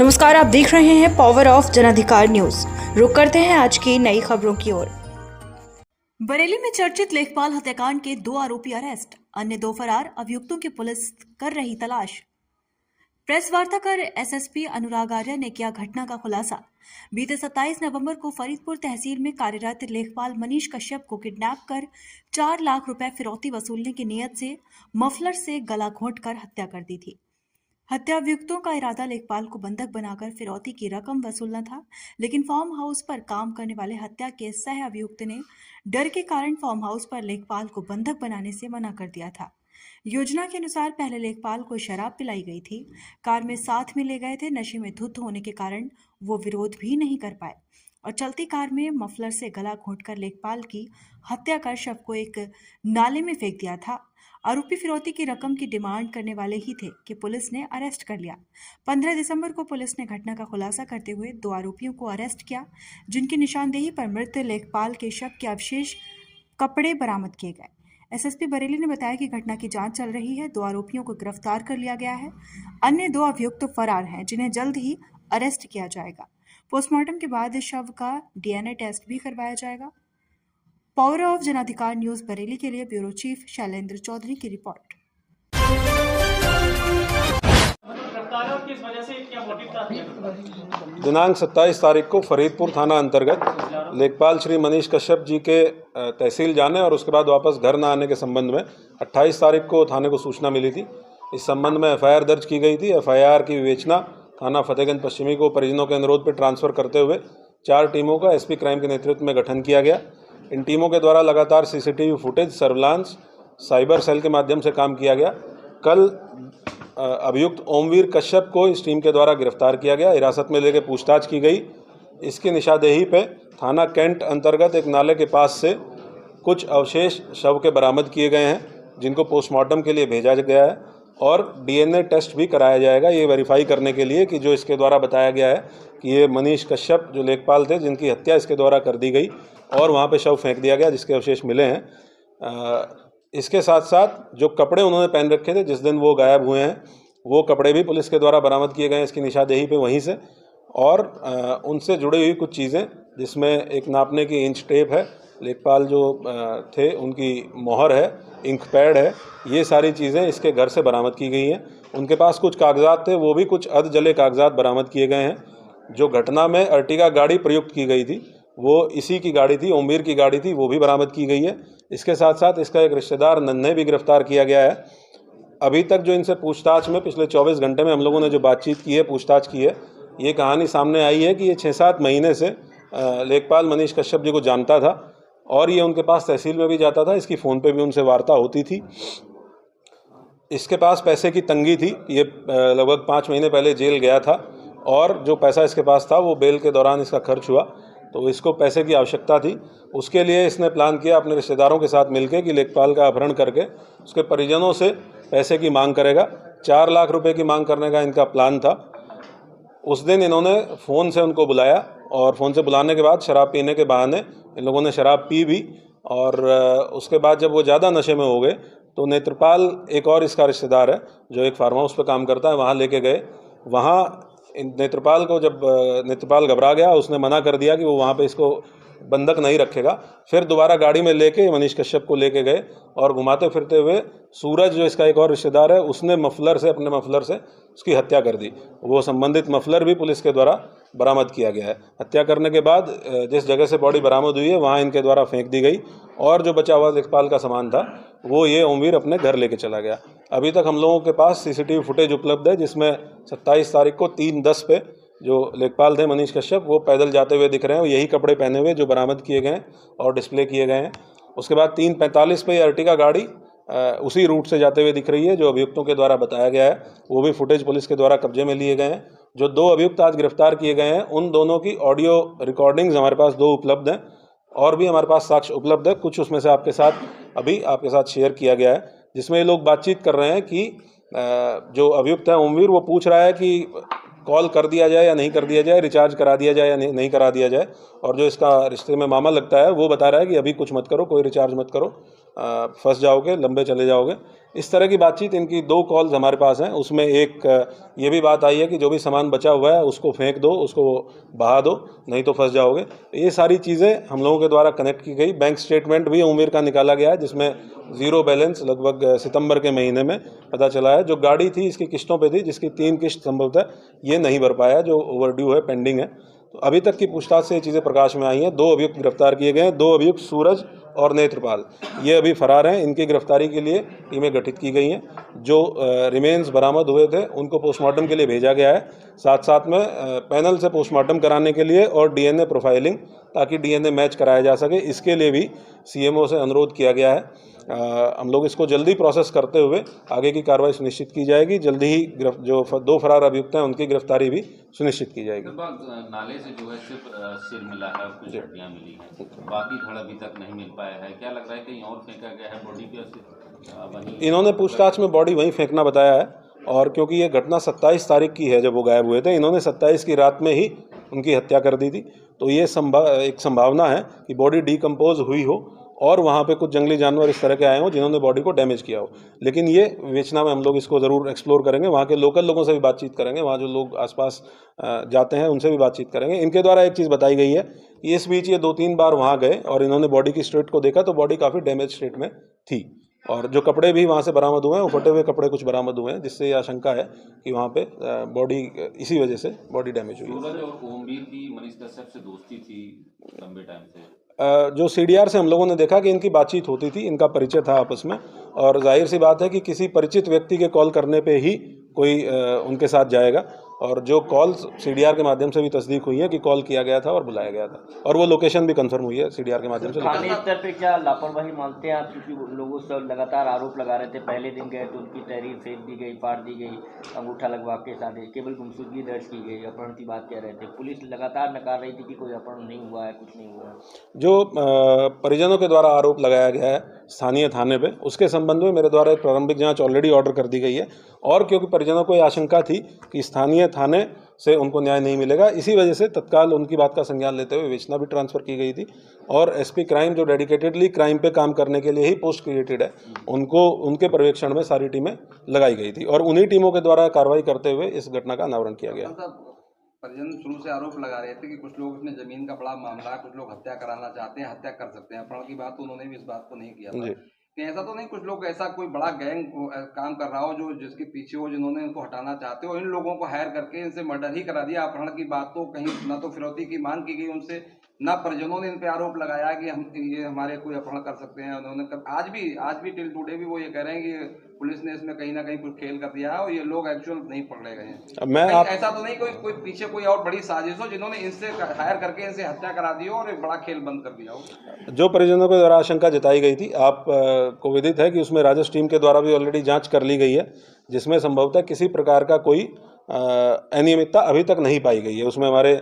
नमस्कार, आप देख रहे हैं पावर ऑफ जनाधिकार न्यूज। रुक करते हैं आज की नई खबरों की ओर। बरेली में चर्चित लेखपाल हत्याकांड के 2 आरोपी अरेस्ट, अन्य 2 फरार, अभियुक्तों की पुलिस कर रही तलाश। प्रेस वार्ता कर एसएसपी अनुराग आर्य ने किया घटना का खुलासा। बीते 27 नवंबर को फरीदपुर तहसील में कार्यरत लेखपाल मनीष कश्यप को किडनैप कर 4 लाख रुपए फिरौती वसूलने की नीयत से मफलर से गला घोंटकर हत्या कर दी थी। हत्या अभियुक्तों का इरादा लेखपाल को बंधक बनाकर फिरौती की रकम वसूलना था, लेकिन फार्म हाउस पर काम करने वाले हत्या के सह अभियुक्त ने डर के कारण फार्म हाउस पर लेखपाल को बंधक बनाने से मना कर दिया था। योजना के अनुसार पहले लेखपाल को शराब पिलाई गई थी, कार में साथ में ले गए थे। नशे में धुत होने के कारण वो विरोध भी नहीं कर पाए और चलती कार में मफलर से गला घोंटकर लेखपाल की हत्या कर शव को एक नाले में फेंक दिया था। आरोपी फिरौती की रकम की डिमांड करने वाले ही थे कि पुलिस ने अरेस्ट कर लिया। 15 दिसंबर को पुलिस ने घटना का खुलासा करते हुए 2 आरोपियों को अरेस्ट किया, जिनकी निशानदेही पर मृत लेखपाल के शव के अवशेष कपड़े बरामद किए गए। एसएसपी बरेली ने बताया कि घटना की जांच चल रही है। 2 आरोपियों को गिरफ्तार कर लिया गया है। अन्य 2 अभियुक्त फरार हैं, जिन्हें जल्द ही अरेस्ट किया जाएगा। पोस्टमार्टम के बाद शव का डीएनए टेस्ट भी करवाया जाएगा। Power of Janadhikar news Bareilly के लिए ब्यूरो चीफ शैलेंद्र चौधरी की रिपोर्ट। दिनांक 27 तारीख को फरीदपुर थाना अंतर्गत लेखपाल श्री मनीष कश्यप जी के तहसील जाने और उसके बाद वापस घर न आने के संबंध में 28 तारीख को थाने को सूचना मिली थी। इस संबंध में एफआईआर दर्ज की गई थी। एफआईआर की विवेचना थाना फतेहगंज पश्चिमी को परिजनों के अनुरोध पर ट्रांसफर करते हुए 4 टीमों का एसपी क्राइम के नेतृत्व में गठन किया गया। इन टीमों के द्वारा लगातार CCTV footage, surveillance, cyber cell के माध्यम से काम किया गया। कल अभियुक्त ओमवीर कश्यप को इस टीम के द्वारा गिरफ्तार किया गया, हिरासत में लेकर पूछताछ की गई। इसकी निशानदेही पे थाना कैंट अंतर्गत एक नाले के पास से कुछ अवशेष शव के बरामद किए गए हैं, जिनको पोस्टमार्टम के लिए भेजा गया है और डीएनए टेस्ट भी कराया जाएगा, ये वेरीफाई करने के लिए कि जो इसके द्वारा बताया गया है कि ये मनीष कश्यप जो लेखपाल थे, जिनकी हत्या इसके द्वारा कर दी गई और वहाँ पे शव फेंक दिया गया, जिसके अवशेष मिले हैं। इसके साथ साथ जो कपड़े उन्होंने पहन रखे थे जिस दिन वो गायब हुए हैं, वो कपड़े भी पुलिस के द्वारा बरामद किए गए हैं इसकी निशानदेही पे वहीं से। और उनसे जुड़ी हुई कुछ चीज़ें, जिसमें एक नापने की इंच टेप है, लेखपाल जो थे उनकी मोहर है, इंक पैड है, ये सारी चीज़ें इसके घर से बरामद की गई हैं। उनके पास कुछ कागजात थे, वो भी कुछ अध जले कागजात बरामद किए गए हैं। जो घटना में अर्टिगा गाड़ी प्रयुक्त की गई थी वो इसी की गाड़ी थी, ओमवीर की गाड़ी थी, वो भी बरामद की गई है। इसके साथ साथ इसका एक रिश्तेदार नन्हे भी गिरफ्तार किया गया है। अभी तक जो इनसे पूछताछ में पिछले 24 घंटे में हम लोगों ने जो बातचीत की है, पूछताछ की है, ये कहानी सामने आई है कि ये 6-7 महीने से लेखपाल मनीष कश्यप जी को जानता था और ये उनके पास तहसील में भी जाता था। इसकी फ़ोन पे भी उनसे वार्ता होती थी। इसके पास पैसे की तंगी थी। ये लगभग 5 महीने पहले जेल गया था और जो पैसा इसके पास था वो बेल के दौरान इसका खर्च हुआ, तो इसको पैसे की आवश्यकता थी। उसके लिए इसने प्लान किया अपने रिश्तेदारों के साथ मिलकर कि लेखपाल का अपहरण करके उसके परिजनों से पैसे की मांग करेगा। 4 लाख रुपए की मांग करने का इनका प्लान था। उस दिन इन्होंने फ़ोन से उनको बुलाया और फ़ोन से बुलाने के बाद शराब पीने के बहाने इन लोगों ने शराब पी भी और उसके बाद जब वो ज़्यादा नशे में हो गए तो नेत्रपाल, एक और इसका रिश्तेदार है जो एक फार्म हाउस पर काम करता है, वहाँ लेके गए। वहाँ नेत्रपाल को जब नेत्रपाल घबरा गया, उसने मना कर दिया कि वो वहाँ पे इसको बंधक नहीं रखेगा। फिर दोबारा गाड़ी में लेके मनीष कश्यप को लेके गए और घुमाते फिरते हुए सूरज, जो इसका एक और रिश्तेदार है, उसने अपने मफलर से उसकी हत्या कर दी। वो संबंधित मफलर भी पुलिस के द्वारा बरामद किया गया है। हत्या करने के बाद जिस जगह से बॉडी बरामद हुई है वहाँ इनके द्वारा फेंक दी गई और जो बचा हुआ लेखपाल का सामान था वो ये ओमवीर अपने घर लेके चला गया। अभी तक हम लोगों के पास सीसीटीवी फुटेज उपलब्ध है, जिसमें 27 तारीख को 3:10 पे जो लेखपाल थे मनीष कश्यप, वो पैदल जाते हुए दिख रहे हैं, यही कपड़े पहने हुए जो बरामद किए गए और डिस्प्ले किए गए हैं। उसके बाद 3:45 पे अर्टिगा गाड़ी उसी रूट से जाते हुए दिख रही है जो अभियुक्तों के द्वारा बताया गया है। वो भी फुटेज पुलिस के द्वारा कब्जे में लिए गए हैं। जो 2 अभियुक्त आज गिरफ्तार किए गए हैं, उन दोनों की ऑडियो रिकॉर्डिंग्स हमारे पास 2 उपलब्ध हैं और भी हमारे पास साक्ष्य उपलब्ध है। कुछ उसमें से आपके साथ शेयर किया गया है, जिसमें ये लोग बातचीत कर रहे हैं कि जो अभियुक्त है ओमवीर, वो पूछ रहा है कि कॉल कर दिया जाए या नहीं कर दिया जाए, रिचार्ज करा दिया जाए या नहीं करा दिया जाए। और जो इसका रिश्ते में मामा लगता है वो बता रहा है कि अभी कुछ मत करो, कोई रिचार्ज मत करो, फंस जाओगे, लंबे चले जाओगे। इस तरह की बातचीत, इनकी 2 कॉल्स हमारे पास हैं। उसमें एक ये भी बात आई है कि जो भी सामान बचा हुआ है उसको फेंक दो, उसको बहा दो, नहीं तो फंस जाओगे। ये सारी चीज़ें हम लोगों के द्वारा कनेक्ट की गई। बैंक स्टेटमेंट भी उमेर का निकाला गया है, जिसमें ज़ीरो बैलेंस लगभग सितंबर के महीने में पता चला है। जो गाड़ी थी इसकी किस्तों पे थी, जिसकी 3 किस्त संभवतः ये नहीं भर पाया, जो ओवरड्यू है, पेंडिंग है। तो अभी तक की पूछताछ से ये चीज़ें प्रकाश में आई हैं। 2 अभियुक्त गिरफ्तार किए गए हैं। 2 अभियुक्त सूरज और नेत्रपाल, ये अभी फरार हैं। इनकी गिरफ्तारी के लिए टीमें गठित की गई हैं। जो रिमेन्स बरामद हुए थे उनको पोस्टमार्टम के लिए भेजा गया है। साथ साथ में पैनल से पोस्टमार्टम कराने के लिए और डीएनए प्रोफाइलिंग, ताकि डीएनए मैच कराया जा सके, इसके लिए भी सीएमओ से अनुरोध किया गया है। हम लोग इसको जल्दी प्रोसेस करते हुए आगे की कार्रवाई सुनिश्चित की जाएगी। जल्दी ही जो 2 फरार अभियुक्त हैं उनकी गिरफ्तारी भी सुनिश्चित की जाएगी। नाले से जो है सिर्फ सिर मिला है और कुछ हड्डियां मिली हैं, बाकी धड़ अभी तक नहीं मिल पाया है। क्या लग रहा है कहीं और फेंका गया है बॉडी के? इन्होंने पूछताछ में बॉडी वहीं फेंकना बताया है, और क्योंकि ये घटना 27 तारीख की है जब वो गायब हुए थे, इन्होंने 27 की रात में ही उनकी हत्या कर दी थी। तो ये एक संभावना है कि बॉडी डिकम्पोज हुई हो और वहाँ पे कुछ जंगली जानवर इस तरह के आए हों जिन्होंने बॉडी को डैमेज किया हो। लेकिन ये विवेचना में हम लोग इसको ज़रूर एक्सप्लोर करेंगे। वहाँ के लोकल लोगों से भी बातचीत करेंगे, वहाँ जो लोग आसपास जाते हैं उनसे भी बातचीत करेंगे। इनके द्वारा एक चीज़ बताई गई है कि इस बीच ये 2-3 बार वहाँ गए और इन्होंने बॉडी की स्टेट को देखा तो बॉडी काफ़ी डैमेज स्टेट में थी, और जो कपड़े भी वहाँ से बरामद हुए हैं, वो फटे हुए कपड़े कुछ बरामद हुए हैं, जिससे ये आशंका है कि वहाँ पे बॉडी इसी वजह से बॉडी डैमेज हुई है। सूरज और ओमवीर की मनीष कश्यप से दोस्ती थी लंबे टाइम से। जो सीडीआर से हम लोगों ने देखा कि इनकी बातचीत होती थी, इनका परिचय था आपस में, और जाहिर सी बात है कि किसी परिचित व्यक्ति के कॉल करने पे ही कोई उनके साथ जाएगा। और जो कॉल सीडीआर के माध्यम से भी तस्दीक हुई है कि कॉल किया गया था और बुलाया गया था, और वो लोकेशन भी कंफर्म हुई है सीडीआर के माध्यम से। थाने स्तर पे क्या लापरवाही मानते हैं आप? क्योंकि लोगों से लगातार आरोप लगा रहे थे, पहले दिन गए तो उनकी तहरीर फेंक दी गई, फाड़ दी गई, अंगूठा लगवा के साथ केवल गुमशुदगी दर्ज की गई, अपहरण की बात कह रहे थे। पुलिस लगातार नकार रही थी कि कोई अपहरण नहीं हुआ है, कुछ नहीं हुआ है। जो परिजनों के द्वारा आरोप लगाया गया है स्थानीय थाने पे, उसके संबंध में मेरे द्वारा एक प्रारंभिक जांच ऑलरेडी ऑर्डर कर दी गई है। और क्योंकि परिजनों को ये आशंका थी कि स्थानीय थाने से उनको न्याय नहीं मिलेगा, इसी वजह से तत्काल उनकी बात का संज्ञान लेते हुए विवेचना भी ट्रांसफ़र की गई थी। और एसपी क्राइम, जो डेडिकेटेडली क्राइम पे काम करने के लिए ही पोस्ट क्रिएटेड है, उनको उनके पर्यवेक्षण में सारी टीमें लगाई गई थी, और उन्हीं टीमों के द्वारा कार्रवाई करते हुए इस घटना का अनावरण किया गया। परिजन शुरू से आरोप लगा रहे थे कि कुछ लोग इसमें जमीन का बड़ा मामला है, कुछ लोग हत्या कराना चाहते हैं, हत्या कर सकते हैं। अपहरण की बात तो उन्होंने भी इस बात को नहीं किया था कि ऐसा तो नहीं कुछ लोग, ऐसा कोई बड़ा गैंग काम कर रहा हो जो जिसके पीछे हो, जिन्होंने इनको हटाना चाहते हो, इन लोगों को हायर करके इनसे मर्डर ही करा दिया। अपहरण की बात तो कहीं ना तो फिरौती की मांग की गई उनसे, ना परिजनों ने इन पे आरोप लगाया कि हम ये हमारे कोई अपहरण कर सकते हैं। उन्होंने आज भी टिल टुडे भी वो ये कह रहे हैं कि पुलिस ने इसमें कहीं ना कहीं कुछ खेल कर दिया है और ये लोग एक्चुअल नहीं पकड़े गए हैं। ऐसा तो नहीं कोई पीछे कोई और बड़ी साजिश हो जिन्होंने इनसे हायर करके इनसे हत्या करा दी हो और एक बड़ा खेल बंद कर दिया हो। जो परिजनों के द्वारा आशंका जताई गई थी, आप को विदित है कि उसमें राजस्व टीम के द्वारा भी ऑलरेडी जांच कर ली गई है, जिसमें संभवतः किसी प्रकार का कोई अनियमितता अभी तक नहीं पाई गई है। उसमें हमारे